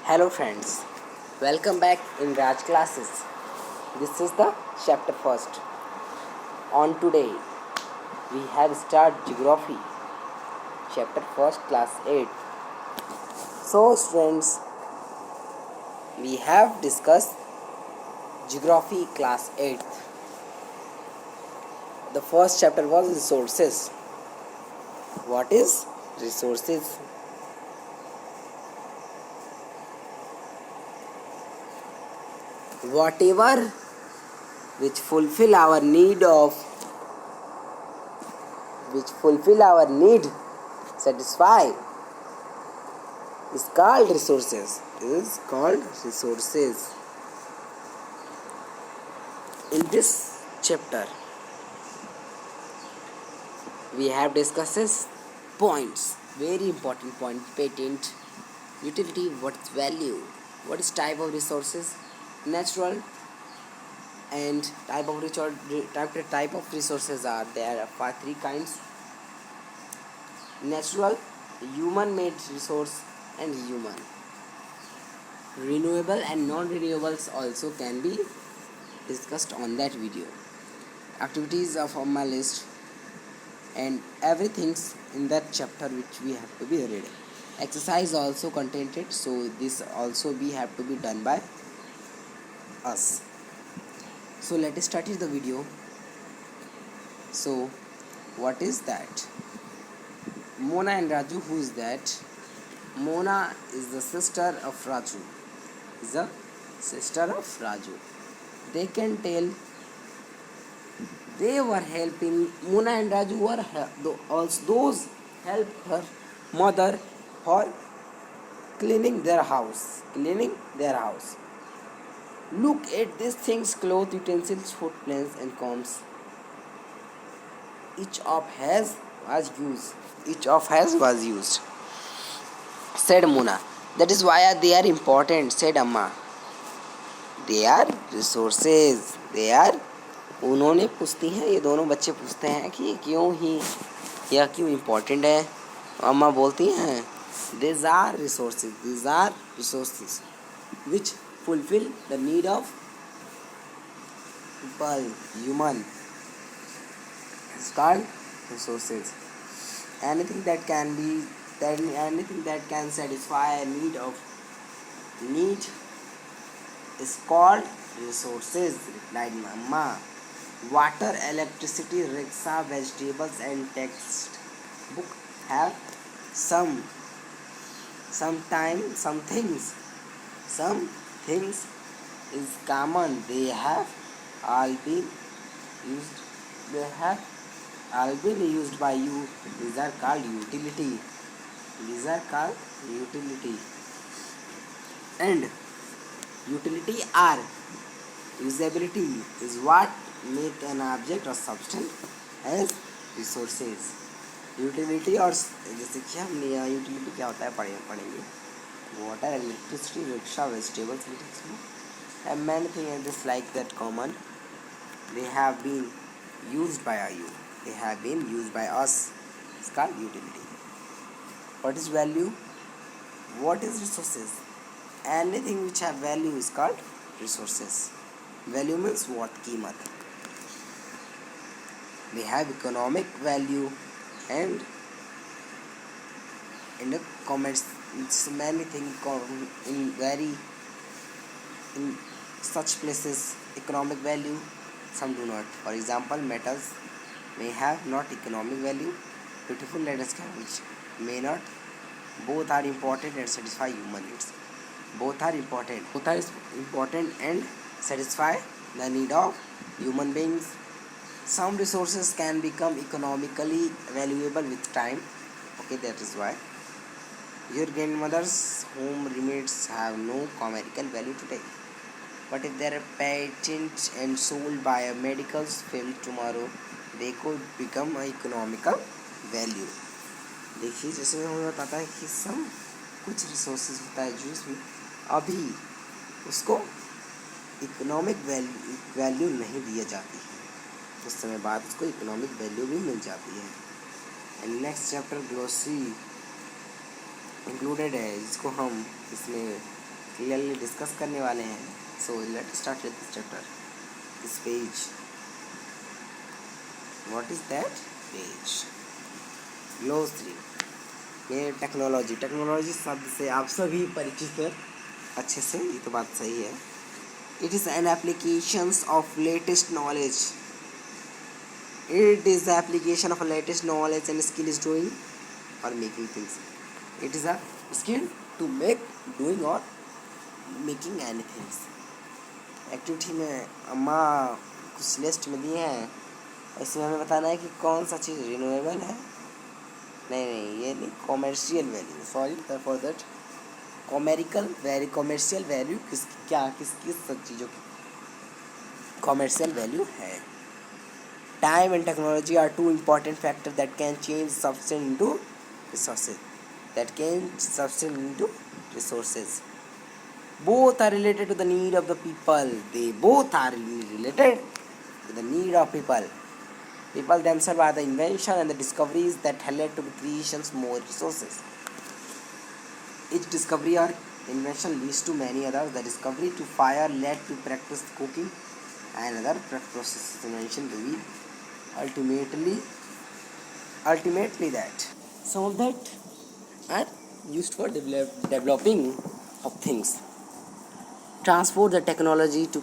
Hello friends, welcome back in Raj classes. This is the chapter first. On today, we have start geography, chapter first, class 8. So students, we have discussed geography class 8. The first chapter was resources. What is resources? Whatever which fulfill our need, satisfy, is called resources. In this chapter, we have discussed points, very important point: patent, utility, what's value, what is type of resources, natural, and type of resources are there are three kinds: natural, human-made resource, and human. Renewable and non-renewables also can be discussed on that video. Activities are on my list, and everything's in that chapter which we have to be read. Exercise also contained it, so this also we have to be done by us. So let us start the video. So what is that? Mona and Raju, who is that? Mona is the sister of Raju. They can tell they were helping. Mona and Raju were also those help her mother for cleaning their house. Look at these things: clothes, utensils, footprints, and combs. Each of was used, said Mona. That is why they are important, said Amma. They are resources. उन्होंने पूछती हैं, ये दोनों बच्चे पूछते हैं कि क्यों इम्पोर्टेंट है. अम्मा बोलती हैं, these are resources which fulfill the need of people, human. It's called resources. Anything that can satisfy a need is called resources, replied Mama. Water, electricity, rickshaw, vegetables, and textbook have some things is common. They have all been used by you. These are called utility. And utility or usability is what make an object or substance as resources. Utility, और जैसे कि हम utility क्या होता है पढ़ेंगे. Water, electricity, rickshaw, vegetables, and many things just like that common. They have been used by you. They have been used by us. It's called utility. What is value? What is resources? Anything which have value is called resources. Value means worth, कीमत. They have economic value, and in the comments, it's many things in such places economic value, some do not. For example, metals may have not economic value. Beautiful landscape which may not. Both are important and satisfy human needs. Both are important and satisfy the need of human beings. Some resources can become economically valuable with time. Okay, that is why your grandmother's home remedies have no commercial value today, but if they are patented and sold by a medical firm tomorrow, they could become a economical value. देखिए, जैसे हमें बताता है कि सब कुछ resources होता है जो इसमें अभी उसको इकोनॉमिक वैल्यू नहीं दिया जाती है, कुछ समय बाद उसको इकोनॉमिक वैल्यू भी मिल जाती है. And next chapter glossary included है, जिसको हम इसमें क्लियरली डिस्कस करने वाले हैं. So let start with this chapter. This page, what is that page? Glossary. ये टेक्नोलॉजी शब्द से आप सभी परिचित हैं अच्छे से, ये तो बात सही है. It is an applications of latest knowledge. It is the application of latest knowledge and skill is doing or making things. It is a skill to make, doing or making any things. Activity में अम्मा कुछ list में दिए हैं, इसमें हमें बताना है कि कौन सा चीज़ रिन्यूएबल है. नहीं, ये नहीं, commercial value, sorry for that. Commercial value किस सब चीज़ों की कॉमर्शियल वैल्यू है. Time and technology are two important factor that can change substance into resources. Both are related to the need of the people. They both are related to the need of people. People themselves are the invention and the discoveries that led to the creations more resources. Each discovery or invention leads to many others. The discovery to fire led to practice cooking and other processes invention to be ultimately that. Some of that are used for developing of things. Transport. The technology to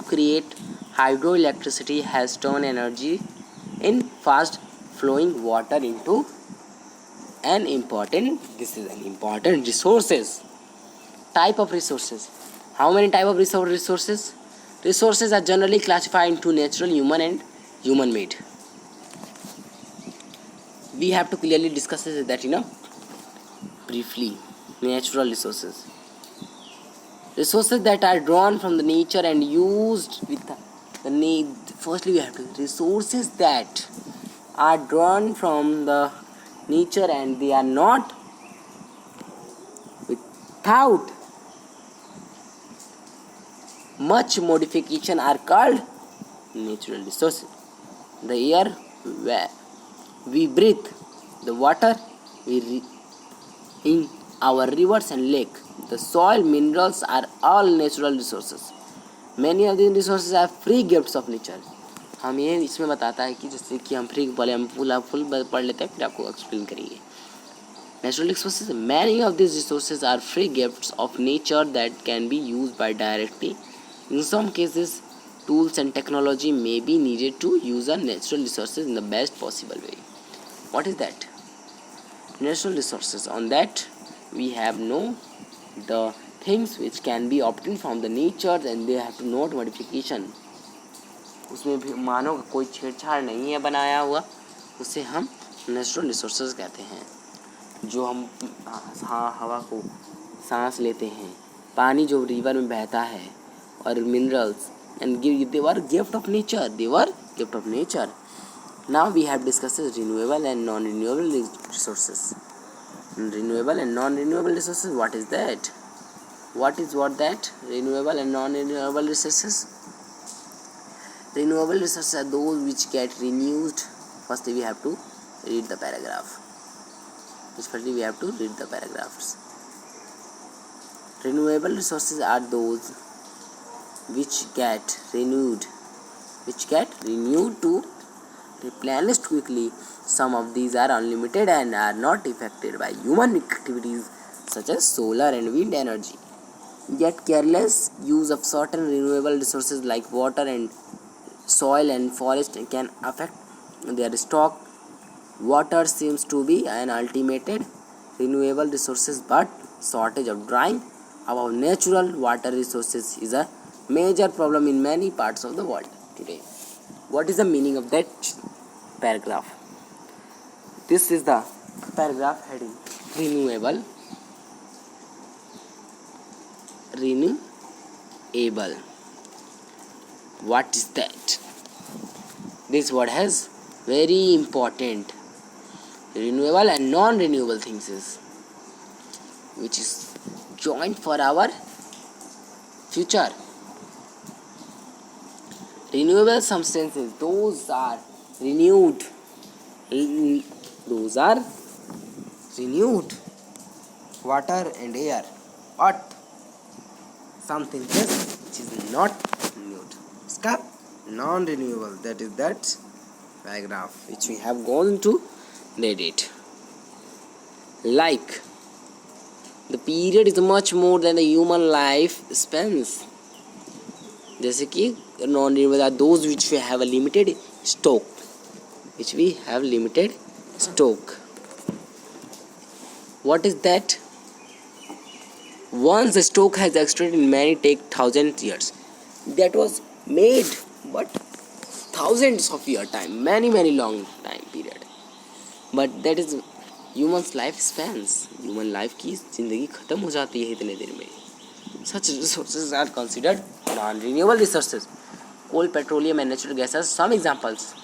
create hydroelectricity has turned energy in fast flowing water into an important resources. Type of resources. How many type of resources? Resources are generally classified into natural, human and human made. We have to clearly discuss that briefly. Natural resources that are drawn from the nature and used with the need. Firstly, we have to resources that are drawn from the nature and they are not without much modification are called natural resources. The air we breathe, the water in our rivers and lake, the soil, minerals are all natural resources. Many of these resources are free gifts of nature. हम ये इसमें बताता है कि जैसे कि हम free पहले हम फुल पढ़ लेते हैं, फिर आपको एक्सप्लेन करेंगे. Natural resources. Many of these resources are free gifts of nature that can be used by directly. In some cases, tools and technology may be needed to use our natural resources in the best possible way. What is that? Natural resources. On that, we have the things which can be obtained from the nature and they have to note modification. उसमें भी मानो कोई छेड़छाड़ नहीं है बनाया हुआ, उसे हम नेचुरल रिसोर्सेज कहते हैं. जो हम हवा को सांस लेते हैं, पानी जो रिवर में बहता है, और minerals and they were gift of nature. Now we have discussed renewable and non-renewable resources. Renewable and non-renewable resources, what is that? Renewable and non-renewable resources. Renewable resources are those which get renewed. Firstly, we have to read the paragraphs. Renewable resources are those which get renewed to replenished quickly. Some of these are unlimited and are not affected by human activities such as solar and wind energy. Yet careless use of certain renewable resources like water and soil and forest can affect their stock. Water seems to be an ultimate renewable resources, but shortage of drying our natural water resources is a major problem in many parts of the world today. What is the meaning of that paragraph? This is the paragraph heading: renewable. What is that? This word has very important renewable and non-renewable things which is joined for our future. Renewable substances, those are renewed. Water and air. what something this which is not renewed. इसका non renewable, that is that paragraph which we have gone to read it. Like the period is much more than the human life spans. जैसे कि non renewable are those which we have a limited stock, which we have limited stock. What is that? Once the stock has extracted in many take thousands years. That was made, but thousands of year time, many long time period. But that is humans life spans. Human life की जिंदगी खत्म हो जाती है इतने दिन में. Such resources are considered non-renewable resources. Coal, petroleum, and natural gas are some examples.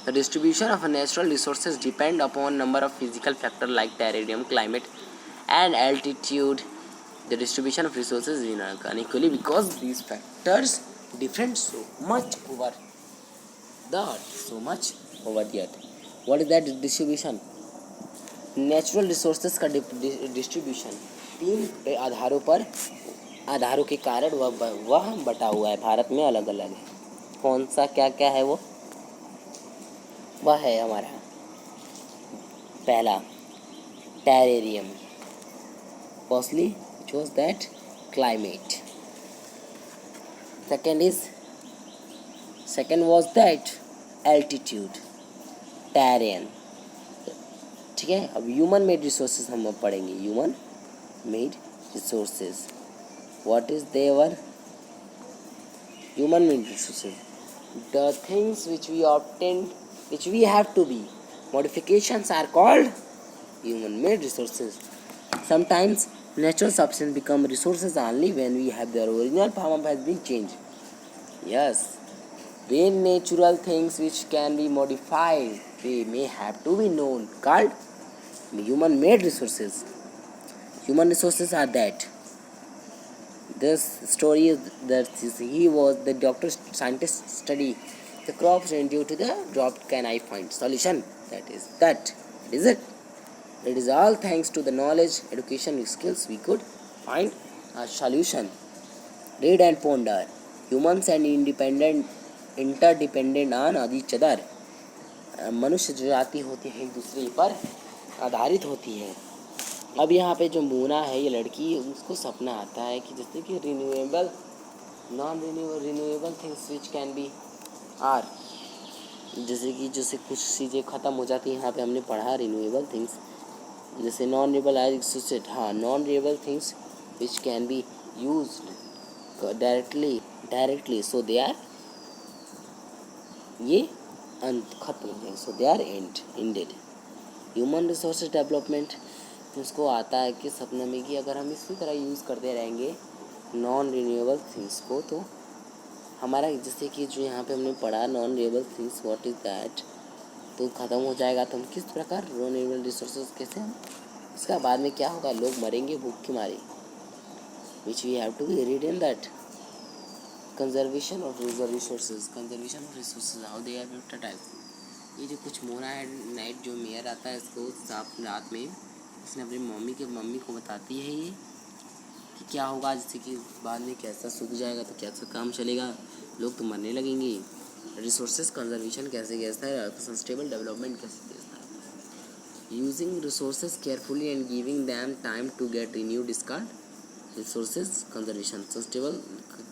The distribution of natural resources depend upon number of physical factors like terrain, climate, and altitude. The distribution of resources is unequally because these factors differ so much over the earth. What is that distribution? Natural resources का distribution 3 आधारों के कारण वह बटा हुआ है भारत में अलग अलग है. कौन सा क्या है वह है हमारा पहला terrarium, firstly which was that climate. Second was that altitude, terrain. ठीक है. अब ह्यूमन मेड रिसोर्सेज हम अब पढ़ेंगे. Human made resources, what is their human made resources? The things which we obtain, which we have to be modifications are called human made resources. Sometimes natural substance become resources only when we have their original form has been changed. Yes, when natural things which can be modified, they may have to be known called human made resources. Human resources are that. This story is that he was the doctor scientist study the crops and due to the dropped can I find solution. That is that. Is it? It is all thanks to the knowledge, education, skills we could find a solution. Read and ponder. Humans and interdependent on each other. मनुष्य जाति होती है एक दूसरे पर आधारित होती है. अब यहाँ पे जो मोना है ये लड़की, उसको सपना आता है कि जैसे कि renewable non renewable things which can be are, जैसे कुछ चीज़ें ख़त्म हो जाती हैं. यहाँ पे हमने पढ़ा रिन्यूएबल थिंग्स जैसे non renewable non renewable things which can be used directly so they are, ये अंत खत्म हो जाए, so they are ended. Human resources development, उसको आता है कि सपने में कि अगर हम इसी तरह यूज़ करते रहेंगे नॉन रिन्यूएबल थिंग्स को, तो हमारा जैसे कि जो यहाँ पे हमने पढ़ा non renewable things what is that, तो ख़त्म हो जाएगा. तो हम किस प्रकार नॉन रिन्यूएबल रिसोर्सेज कैसे हम, इसका बाद में क्या होगा, लोग मरेंगे भूख के मारे. Which we have to be read in that. Conservation of resources how they are type. ये जो कुछ मोना है नाइट जो मेयर आता है इसको साफ रात में, इसने अपनी मम्मी को बताती है ये कि क्या होगा, जैसे कि बाद में कैसा सूख जाएगा तो कैसा काम चलेगा, लोग तो मरने लगेंगे. रिसोर्सेज कंजर्वेशन कैसे कैसा है, सस्टेनेबल डेवलपमेंट कैसे कैसा है. Using resources carefully and giving them time to get renewed is called resources conservation. Sustainable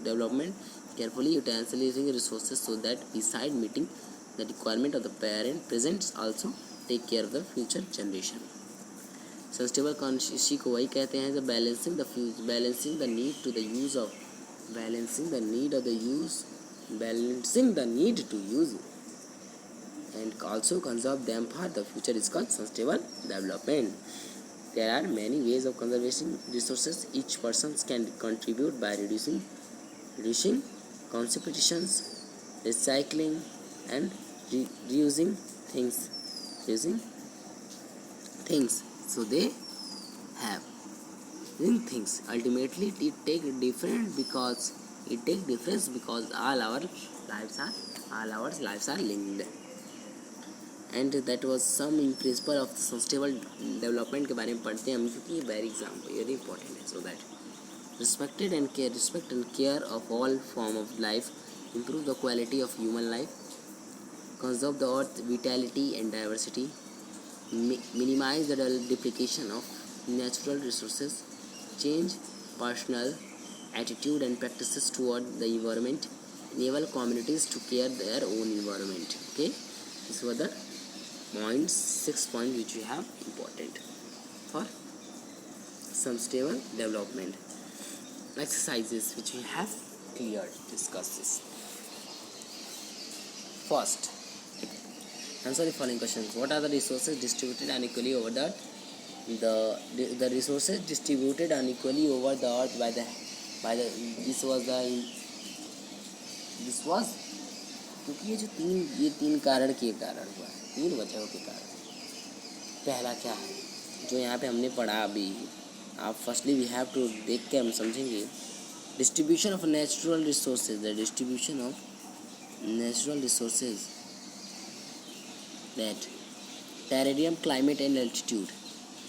development carefully utilizing resources so that beside meeting the requirement of the present also take care of the future generation. Sustainable consciously को वही कहते हैं the balancing the need to the use of balancing the need to use and also conserve them for the future is called sustainable development. There are many ways of conserving resources. Each person can contribute by reducing consumptions, recycling and reusing things. So they have using things. Ultimately, it take difference because all our lives are linked. And that was some in principle of sustainable development के बारे में पढ़ते हैं हम, क्योंकि ये very important है. So that respect and care of all form of life, improve the quality of human life, conserve the earth vitality and diversity, minimize the duplication of natural resources, change personal attitude and practices toward the environment, enable communities to care their own environment. Okay, these were the points, 6 points which we have important for sustainable development. Exercises which we have cleared, discussed this. First, answer the following questions. What are the resources distributed unequally over the earth? The resources distributed unequally over the earth by the this was क्योंकि ये तीन कारण के कारण हुआ है, तीन वजहों के कारण. पहला क्या है जो यहाँ पे हमने पढ़ा अभी, आप फर्स्टली वी हैव टू देख के हम समझेंगे. Distribution of natural resources, the distribution of natural resources that terrarium, climate and altitude.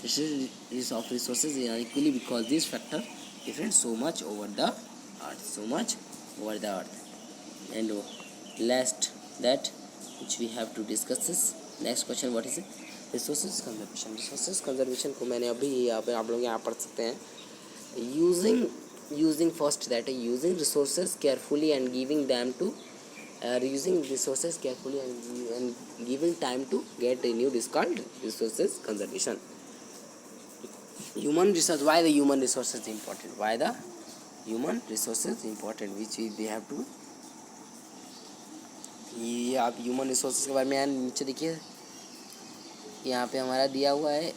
This of resources are equally because this factor different so much over the earth. And last that which we have to discuss this. Next question, what is it? Resources conservation को मैंने अभी यहाँ पे आप लोग यहाँ पढ़ सकते हैं. using first that using resources carefully and giving them to using resources carefully and giving time to get renewed is called resources conservation. Human resource, why the human resources is important? Why the human resources important, which we have to. ये आप human resources के बारे में यहाँ नीचे देखिए, यहाँ पे हमारा दिया हुआ है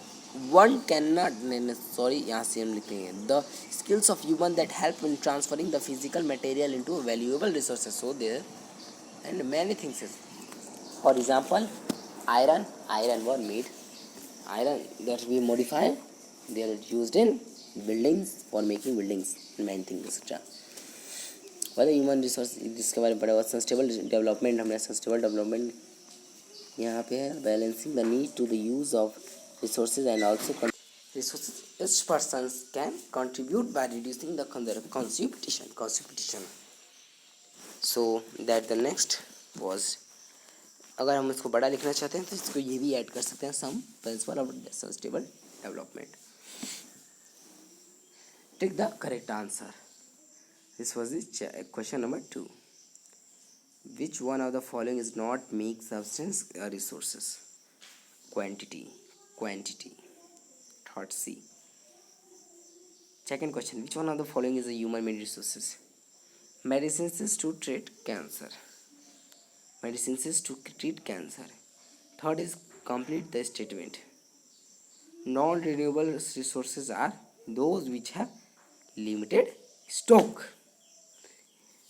वन कैन नॉट सॉरी यहाँ से हम लिखेंगे the skills of human that help in transferring the physical material into valuable resources. So there and many things is, for example iron were made, iron that we modify, they are used in buildings for making buildings and many things etc. वह human resource जिसके बारे में पढ़ा हुआ. Sustainable development, हमने sustainable development यहाँ पे है balancing the need to the use of resources and also resources each person can contribute by reducing the consumption. So that the next was, अगर हम इसको बड़ा लिखना चाहते हैं तो इसको ये भी ऐड कर सकते हैं, some principle of sustainable development. Take the correct answer. This was question number 2. Which one of the following is not make substance resources? Quantity. Third C. Second question, which one of the following is a human made resources? Medicines to treat cancer. Third is complete the statement. Non-renewable resources are those which have limited stock.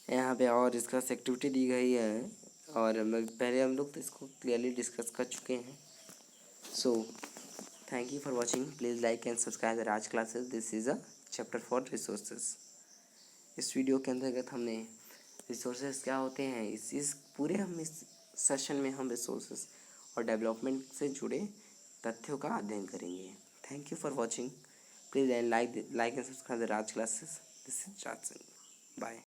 यहाँ पे और इसका activity दी गई है और पहले हम लोग तो इसको क्लियरली डिस्कस कर चुके हैं. So thank you for watching. Please like and subscribe the Raj Classes. This is a chapter for resources. इस वीडियो के अंतर्गत हमने रिसोर्सेज क्या होते हैं इस पूरे हम इस सेशन में हम रिसोर्सेज और डेवलपमेंट से जुड़े तथ्यों का अध्ययन करेंगे. Thank you for watching. Please like and subscribe the Raj Classes. This is Raj Singh. Bye.